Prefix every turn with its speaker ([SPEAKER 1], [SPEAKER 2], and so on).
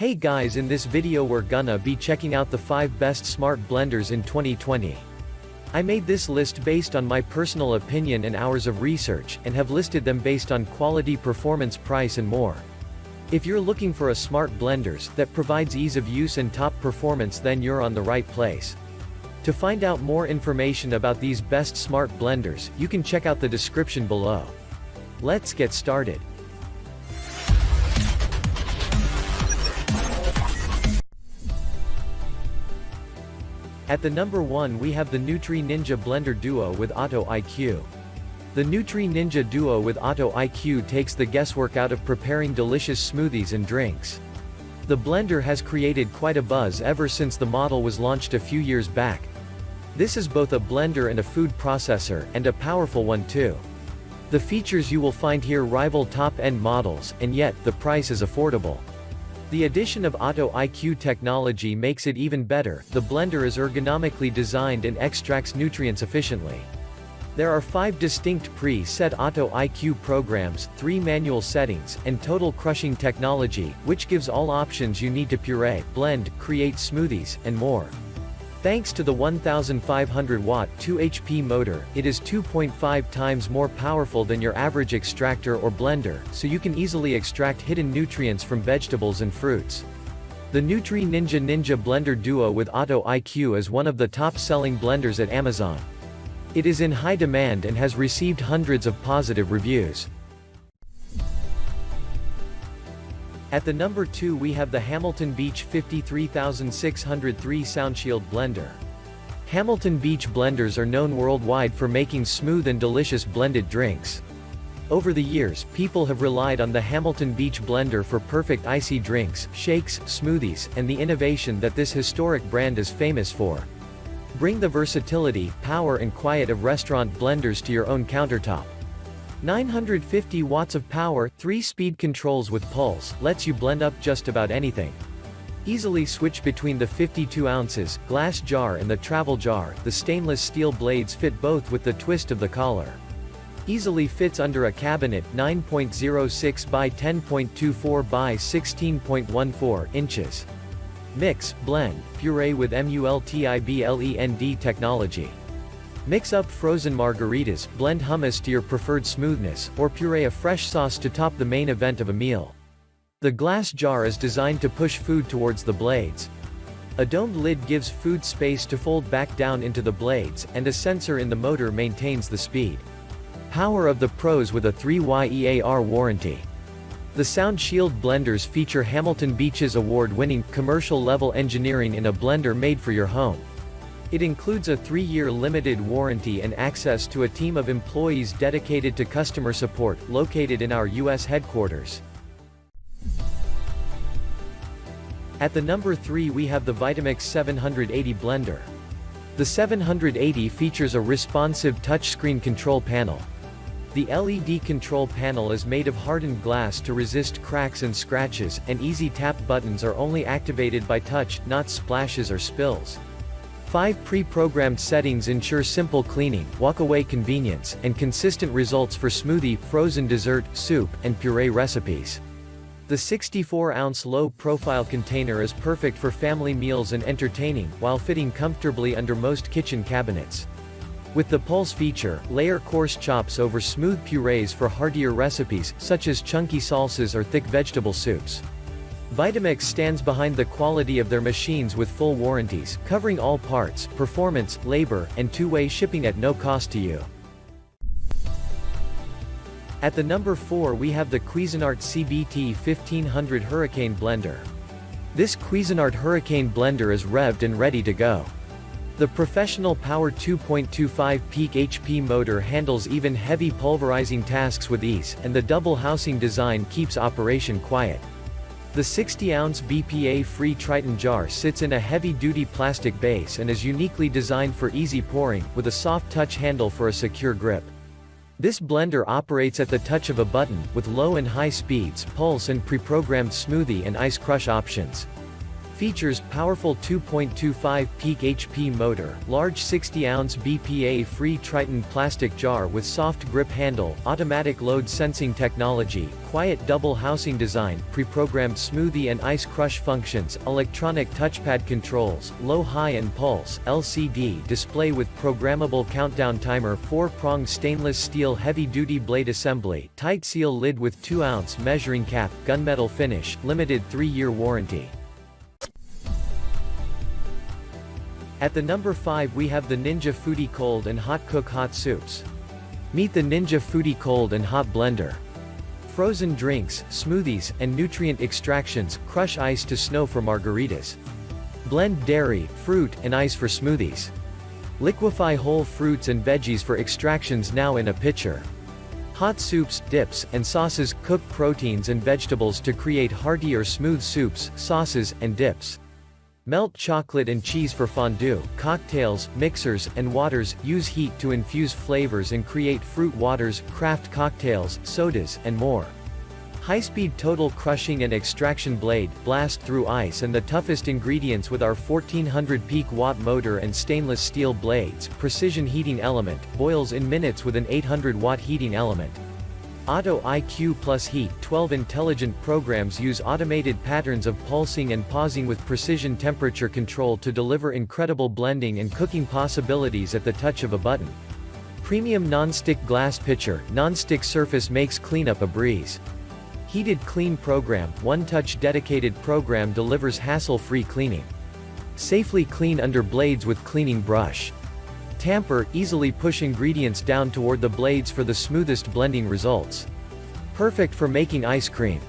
[SPEAKER 1] Hey guys, in this video we're gonna be checking out the 5 best smart blenders in 2020. I made this list based on my personal opinion and hours of research, and have listed them based on quality, performance, price and more. If you're looking for a smart blenders that provides ease of use and top performance, then you're on the right place. To find out more information about these best smart blenders, you can check out the description below. Let's get started. At the number 1 we have the Nutri Ninja Blender Duo with Auto IQ. The Nutri Ninja Duo with Auto IQ takes the guesswork out of preparing delicious smoothies and drinks. The blender has created quite a buzz ever since the model was launched a few years back. This is both a blender and a food processor, and a powerful one too. The features you will find here rival top-end models, and yet, the price is affordable. The addition of Auto IQ technology makes it even better. The blender is ergonomically designed and extracts nutrients efficiently. There are 5 distinct pre-set Auto IQ programs, 3 manual settings, and total crushing technology, which gives all options you need to puree, blend, create smoothies, and more. Thanks to the 1500-watt 2 HP motor, it is 2.5 times more powerful than your average extractor or blender, so you can easily extract hidden nutrients from vegetables and fruits. The Nutri Ninja Blender Duo with Auto IQ is one of the top-selling blenders at Amazon. It is in high demand and has received hundreds of positive reviews. At the number 2 we have the Hamilton Beach 53603 SoundShield Blender. Hamilton Beach blenders are known worldwide for making smooth and delicious blended drinks. Over the years, people have relied on the Hamilton Beach blender for perfect icy drinks, shakes, smoothies, and the innovation that this historic brand is famous for. Bring the versatility, power and quiet of restaurant blenders to your own countertop. 950 watts of power, 3-speed controls with pulse, lets you blend up just about anything. Easily switch between the 52 ounces glass jar and the travel jar. The stainless steel blades fit both with the twist of the collar. Easily fits under a cabinet, 9.06 by 10.24 by 16.14 inches. Mix, blend, puree with multiblend technology. Mix up frozen margaritas, blend hummus to your preferred smoothness, or puree a fresh sauce to top the main event of a meal. The glass jar is designed to push food towards the blades. A domed lid gives food space to fold back down into the blades, and a sensor in the motor maintains the speed. Power of the pros with a 3-year warranty. The SoundShield blenders feature Hamilton Beach's award-winning, commercial-level engineering in a blender made for your home. It includes a 3-year limited warranty and access to a team of employees dedicated to customer support, located in our U.S. headquarters. At the number 3 we have the Vitamix 780 blender. The 780 features a responsive touchscreen control panel. The LED control panel is made of hardened glass to resist cracks and scratches, and easy tap buttons are only activated by touch, not splashes or spills. 5 pre-programmed settings ensure simple cleaning, walk-away convenience, and consistent results for smoothie, frozen dessert, soup, and puree recipes. The 64-ounce low-profile container is perfect for family meals and entertaining, while fitting comfortably under most kitchen cabinets. With the Pulse feature, layer coarse chops over smooth purees for heartier recipes, such as chunky salsas or thick vegetable soups. Vitamix stands behind the quality of their machines with full warranties, covering all parts, performance, labor, and 2-way shipping at no cost to you. At the number 4 we have the Cuisinart CBT1500 Hurricane Blender. This Cuisinart Hurricane blender is revved and ready to go. The professional power 2.25 peak HP motor handles even heavy pulverizing tasks with ease, and the double housing design keeps operation quiet. The 60-ounce BPA-free Triton jar sits in a heavy-duty plastic base and is uniquely designed for easy pouring, with a soft touch handle for a secure grip. This blender operates at the touch of a button, with low and high speeds, pulse and pre-programmed smoothie and ice crush options. Features: powerful 2.25 peak HP motor, large 60-ounce BPA-free Triton plastic jar with soft grip handle, automatic load sensing technology, quiet double housing design, pre-programmed smoothie and ice crush functions, electronic touchpad controls, low, high and pulse, LCD display with programmable countdown timer, 4-pronged stainless steel heavy-duty blade assembly, tight seal lid with 2-ounce measuring cap, gunmetal finish, limited 3-year warranty. At the number 5 we have the Ninja Foodi Cold and Hot Cook Hot Soups. Meet the Ninja Foodi Cold and Hot Blender. Frozen drinks, smoothies, and nutrient extractions, crush ice to snow for margaritas. Blend dairy, fruit, and ice for smoothies. Liquefy whole fruits and veggies for extractions now in a pitcher. Hot soups, dips, and sauces, cook proteins and vegetables to create hearty or smooth soups, sauces, and dips. Melt chocolate and cheese for fondue, cocktails, mixers, and waters, use heat to infuse flavors and create fruit waters, craft cocktails, sodas, and more. High-speed total crushing and extraction blade, blast through ice and the toughest ingredients with our 1400 peak watt motor and stainless steel blades, precision heating element, boils in minutes with an 800 watt heating element. Auto IQ Plus Heat. 12 intelligent programs use automated patterns of pulsing and pausing with precision temperature control to deliver incredible blending and cooking possibilities at the touch of a button. Premium non-stick glass pitcher. Non-stick surface makes cleanup a breeze. Heated Clean Program. One-touch dedicated program delivers hassle-free cleaning. Safely clean under blades with cleaning brush. Tamper, easily push ingredients down toward the blades for the smoothest blending results. Perfect for making ice cream.